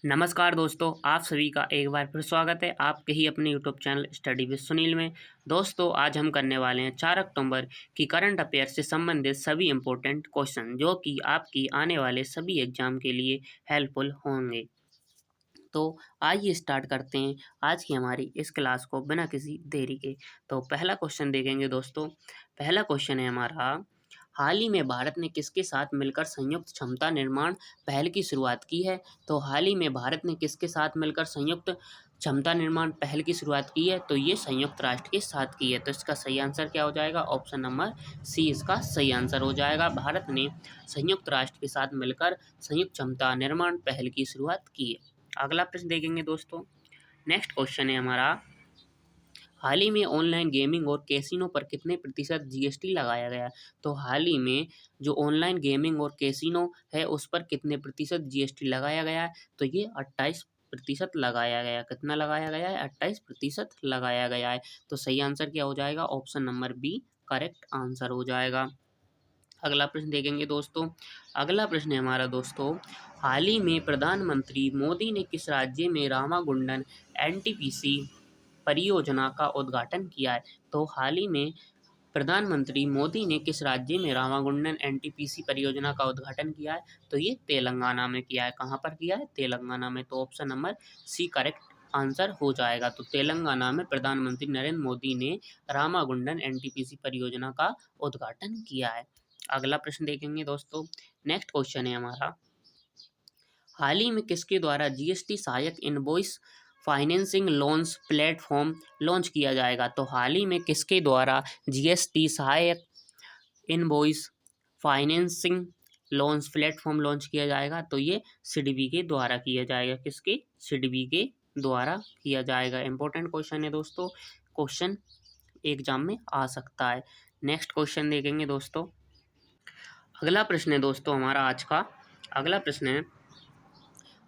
नमस्कार दोस्तों, आप सभी का एक बार फिर स्वागत है आपके ही अपने YouTube channel study with Sunil में। दोस्तों, आज हम करने वाले हैं 4 अक्टूबर की करंट अफेयर से संबंधित सभी इम्पोर्टेंट क्वेश्चन जो कि आपकी आने वाले सभी एग्जाम के लिए हेल्पफुल होंगे। तो आइए स्टार्ट करते हैं आज की हमारी इस क्लास को बिना किसी देरी के। तो पहला क्वेश्चन देखेंगे दोस्तों। पहला क्वेश्चन है हमारा, हाल ही में भारत ने किसके साथ मिलकर संयुक्त क्षमता निर्माण पहल की शुरुआत की है? तो हाल ही में भारत ने किसके साथ मिलकर संयुक्त क्षमता निर्माण पहल की शुरुआत की है? तो ये संयुक्त राष्ट्र के साथ की है। तो इसका सही आंसर क्या हो जाएगा? ऑप्शन नंबर सी इसका सही आंसर हो जाएगा। भारत ने संयुक्त राष्ट्र के साथ मिलकर संयुक्त क्षमता निर्माण पहल की शुरुआत की है। अगला प्रश्न देखेंगे दोस्तों। नेक्स्ट क्वेश्चन है हमारा, हाल ही में ऑनलाइन गेमिंग और कैसीनो पर कितने प्रतिशत जीएसटी लगाया गया? तो हाल ही में जो ऑनलाइन गेमिंग और कैसीनो है उस पर कितने प्रतिशत जीएसटी लगाया गया है? तो ये 28% लगाया गया। कितना लगाया गया है? 28% लगाया गया है। तो सही आंसर क्या हो जाएगा? Option number B correct answer हो जाएगा। अगला प्रश्न देखेंगे दोस्तों। अगला प्रश्न है हमारा दोस्तों, हाल ही में प्रधानमंत्री मोदी ने किस राज्य में रामागुंडम एनटीपीसी परियोजना का उद्घाटन किया है? तो हाल ही में प्रधानमंत्री मोदी ने किस राज्य में रामागुंडम एनटीपीसी परियोजना का उद्घाटन किया है? तो ये तेलंगाना में किया है। कहाँ पर किया है? तेलंगाना में। तो option number C correct answer हो जाएगा। तो तेलंगाना में प्रधानमंत्री नरेंद्र मोदी ने रामागुंडम एनटीपीसी परियोजना का उद्घाटन किया है। अगला प्रश्न देखेंगे दोस्तों। नेक्स्ट क्वेश्चन है हमारा, हाल ही में किसके द्वारा जीएसटी सहायक invoice financing loans platform launch किया जाएगा? तो हाल ही में किसके द्वारा जीएसटी सहायक invoice financing loans platform launch किया जाएगा? तो ये सिडबी के द्वारा किया जाएगा। किसके? सिडबी के द्वारा किया जाएगा। इंपॉर्टेंट क्वेश्चन है दोस्तों, क्वेश्चन एग्जाम में आ सकता है। नेक्स्ट क्वेश्चन देखेंगे दोस्तों। अगला प्रश्न है दोस्तों हमारा आज का। अगला प्रश्न है,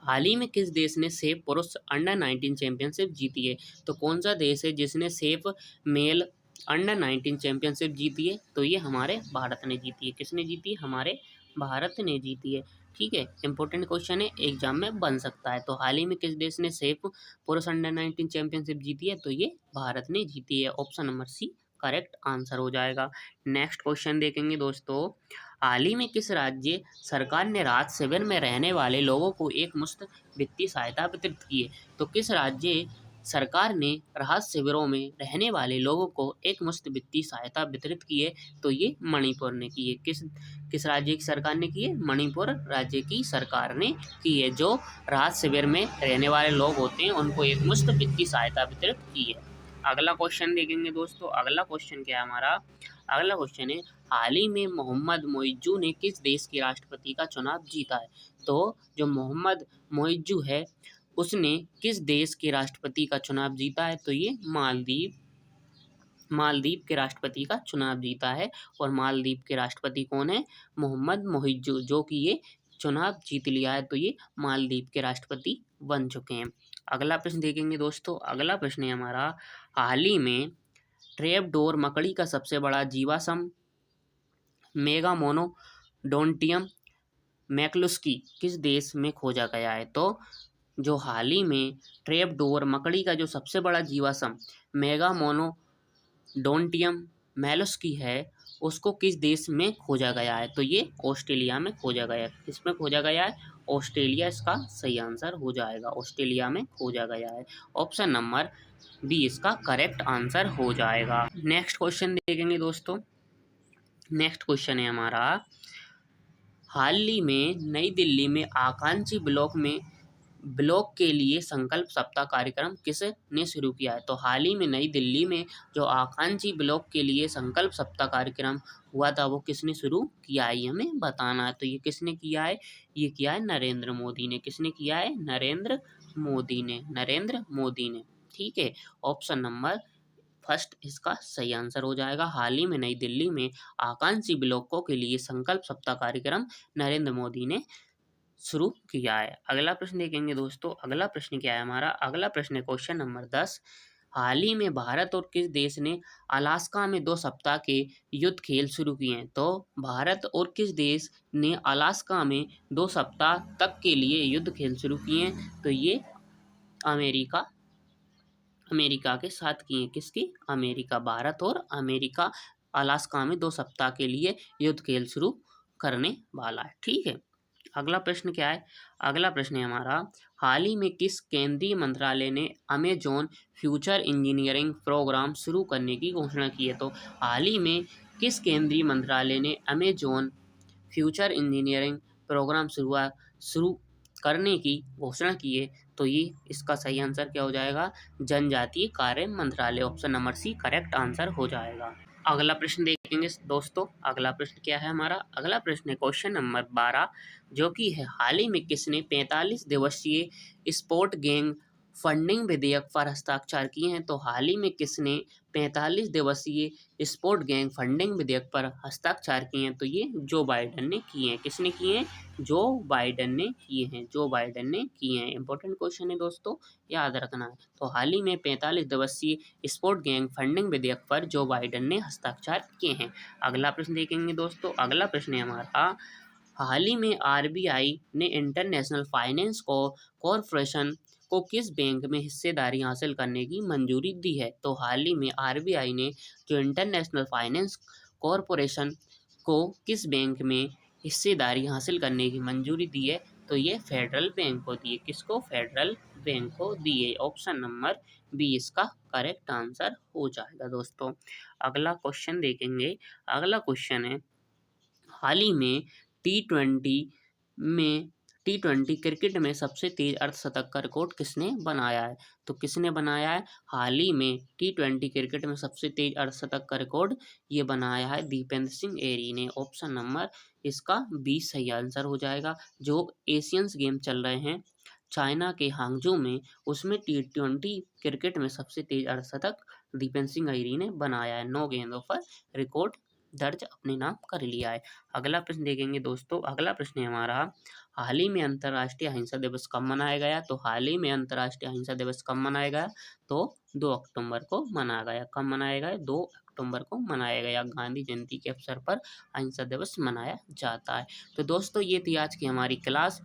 हाल ही में किस देश ने सेफ पुरुष अंडर 19 चैंपियनशिप जीती है? तो कौन सा देश है जिसने सेफ मेल अंडर 19 चैंपियनशिप जीती है? तो ये हमारे भारत ने जीती है। किसने जीती है? हमारे भारत ने जीती है। ठीक है, इंपॉर्टेंट क्वेश्चन है, एग्जाम में बन सकता है। तो हाल ही में किस देश ने सेफ पुरुष अंडर 19 चैंपियनशिप जीती है? तो ये भारत ने जीती है। Option number C correct answer हो जाएगा। नेक्स्ट क्वेश्चन देखेंगे दोस्तों। हाल ही में किस राज्य सरकार ने राहत शिविर में रहने वाले लोगों को एक मुश्त वित्तीय सहायता वितरित की है? तो किस राज्य सरकार ने राहत शिविरों में रहने वाले लोगों को एक मुश्त वित्तीय सहायता वितरित की है? तो ये मणिपुर ने की है। किस राज्य की सरकार ने की है? मणिपुर राज्य की सरकार ने की है। जो राहत शिविर में रहने वाले लोग होते हैं उनको एक मुश्त वित्तीय सहायता वितरित की है। अगला क्वेश्चन देखेंगे दोस्तों। अगला क्वेश्चन क्या है हमारा? अगला क्वेश्चन है, हाल ही में मोहम्मद मोइज्जू ने किस देश के राष्ट्रपति का चुनाव जीता है? तो जो मोहम्मद मोइज्जू है उसने किस देश के राष्ट्रपति का चुनाव जीता है? तो ये मालदीव के राष्ट्रपति का चुनाव जीता है। और मालदीव के राष्ट्रपति कौन है? मोहम्मद मोइज्जू, जो कि ये चुनाव जीत लिया है। तो ये मालदीव के राष्ट्रपति बन चुके हैं। अगला प्रश्न देखेंगे दोस्तों। अगला प्रश्न है हमारा, हाल ही में ट्रैपडोर मकड़ी का सबसे बड़ा जीवाश्म मेगामोनोडोंटियम मैक्लुस्की किस देश में खोजा गया है? तो जो हाल ही में ट्रैपडोर मकड़ी का जो सबसे बड़ा जीवाश्म मेगामोनोडोंटियम मैक्लुस्की है उसको किस देश में खोजा गया है? तो ये ऑस्ट्रेलिया में खोजा गया है। किसमें खोजा गया है? ऑस्ट्रेलिया इसका सही आंसर हो जाएगा। ऑस्ट्रेलिया में खोजा गया है। ऑप्शन नंबर बी इसका करेक्ट आंसर हो जाएगा। नेक्स्ट क्वेश्चन देखेंगे दोस्तों। नेक्स्ट क्वेश्चन है हमारा, हाल ही में नई दिल्ली में आकांक्षी ब्लॉक के लिए संकल्प सप्ताह कार्यक्रम किसने शुरू किया है? तो हाल ही में नई दिल्ली में जो आकांक्षी ब्लॉक के लिए संकल्प सप्ताह कार्यक्रम हुआ था वो किसने शुरू किया है? ये हमें बताना है। तो ये किसने किया है? ये किया है नरेंद्र मोदी ने। किसने किया है? नरेंद्र मोदी ने। ठीक है, ऑप्शन नंबर फर्स्ट इसका सही आंसर हो जाएगा। हाल ही में नई दिल्ली में आकांक्षी ब्लॉकों के लिए संकल्प सप्ताह कार्यक्रम नरेंद्र मोदी ने शुरू किया है। अगला प्रश्न देखेंगे दोस्तों। अगला प्रश्न क्या है हमारा? अगला प्रश्न है क्वेश्चन नंबर 10, हाल ही में भारत और किस देश ने अलास्का में 2 सप्ताह के युद्ध खेल शुरू किए हैं? तो भारत और किस देश ने अलास्का में 2 सप्ताह तक के लिए युद्ध खेल शुरू किए हैं? तो ये अमेरिका अमेरिका के साथ किए हैं। किसकी? अमेरिका। भारत और अमेरिका अलास्का में 2 सप्ताह के लिए युद्ध खेल शुरू करने वाला है। ठीक है। अगला प्रश्न क्या है? अगला प्रश्न है हमारा, हाल ही में किस केंद्रीय मंत्रालय ने अमेजॉन फ्यूचर इंजीनियरिंग प्रोग्राम शुरू करने की घोषणा की है? तो हाल ही में किस केंद्रीय मंत्रालय ने अमेजॉन फ्यूचर इंजीनियरिंग प्रोग्राम शुरू करने की घोषणा की है? तो ये इसका सही आंसर क्या हो जाएगा? जनजातीय कार्य मंत्रालय। Option number C correct answer हो जाएगा। अगला प्रश्न देखेंगे दोस्तों। अगला प्रश्न क्या है हमारा? अगला प्रश्न है क्वेश्चन नंबर 12, जो कि है, हाल ही में किसने 45 दिवसीय स्पोर्ट गैंग फंडिंग विधेयक पर हस्ताक्षर किए हैं? तो हाल ही में किसने 45 दिवसीय स्पोर्ट गैंग फंडिंग विधेयक पर हस्ताक्षर किए हैं? तो ये जो बाइडेन ने किए हैं। किसने किए हैं? जो बाइडेन ने किए हैं। जो बाइडेन ने किए हैं। इंपॉर्टेंट क्वेश्चन है दोस्तों, याद रखना है। तो हाल ही में 45 दिवसीय स्पोर्ट गैंग फंडिंग विधेयक पर जो बाइडेन ने हस्ताक्षर किए हैं। अगला प्रश्न देखेंगे दोस्तों। अगला प्रश्न है हमारा, हाल ही में आरबीआई ने इंटरनेशनल फाइनेंस कॉरपोरेशन को किस बैंक में हिस्सेदारी हासिल करने की मंजूरी दी है? तो हाल ही में आरबीआई ने जो इंटरनेशनल फाइनेंस कॉरपोरेशन को किस बैंक में हिस्सेदारी हासिल करने की मंजूरी दी है? तो ये फेडरल बैंक को दी है। किसको? फेडरल बैंक को दी है। ऑप्शन नंबर बी इसका करेक्ट आंसर हो जाएगा दोस्तों। अगला क्वेश्चन देखेंगे। अगला क्वेश्चन है, हाल ही में टी ट्वेंटी में टी20 क्रिकेट में सबसे तेज अर्धशतक का रिकॉर्ड किसने बनाया है? तो किसने बनाया है? हाल ही में टी20 क्रिकेट में सबसे तेज अर्धशतक का रिकॉर्ड ये बनाया है दीपेंद्र सिंह एरी ने। ऑप्शन नंबर इसका 20 सही आंसर हो जाएगा। जो एशियंस गेम चल रहे हैं चाइना के हांगजू में, उसमें टी20 क्रिकेट में सबसे तेज अर्धशतक दीपेंद्र सिंह एरी ने बनाया है। 9 गेंदों पर रिकॉर्ड दर्ज अपने नाम कर लिया है। अगला प्रश्न देखेंगे दोस्तों। अगला प्रश्न है हमारा, हाल ही में अंतर्राष्ट्रीय अहिंसा दिवस कब मनाया गया? तो हाल ही में अंतर्राष्ट्रीय अहिंसा दिवस कब मनाया गया? तो 2 अक्टूबर को मनाया गया। कब मनाया गया? 2 अक्टूबर को मनाया गया। गांधी जयंती के अवसर पर अहिंसा दिवस मनाया जाता है। तो दोस्तों ये थी आज की हमारी क्लास।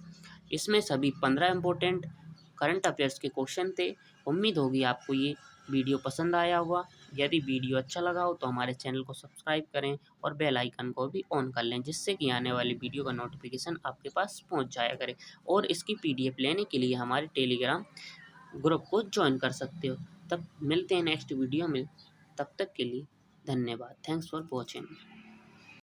इसमें सभी 15 इम्पोर्टेंट करंट अफेयर्स के क्वेश्चन थे। उम्मीद होगी आपको ये वीडियो पसंद आया होगा। यदि वीडियो अच्छा लगा हो तो हमारे चैनल को सब्सक्राइब करें और बेल आइकन को भी ऑन कर लें, जिससे कि आने वाली वीडियो का नोटिफिकेशन आपके पास पहुंच जाया करे। और इसकी पीडीएफ लेने के लिए हमारे टेलीग्राम ग्रुप को ज्वाइन कर सकते हो। तब मिलते हैं नेक्स्ट वीडियो में। तब तक के लिए धन्यवाद। Thanks for watching.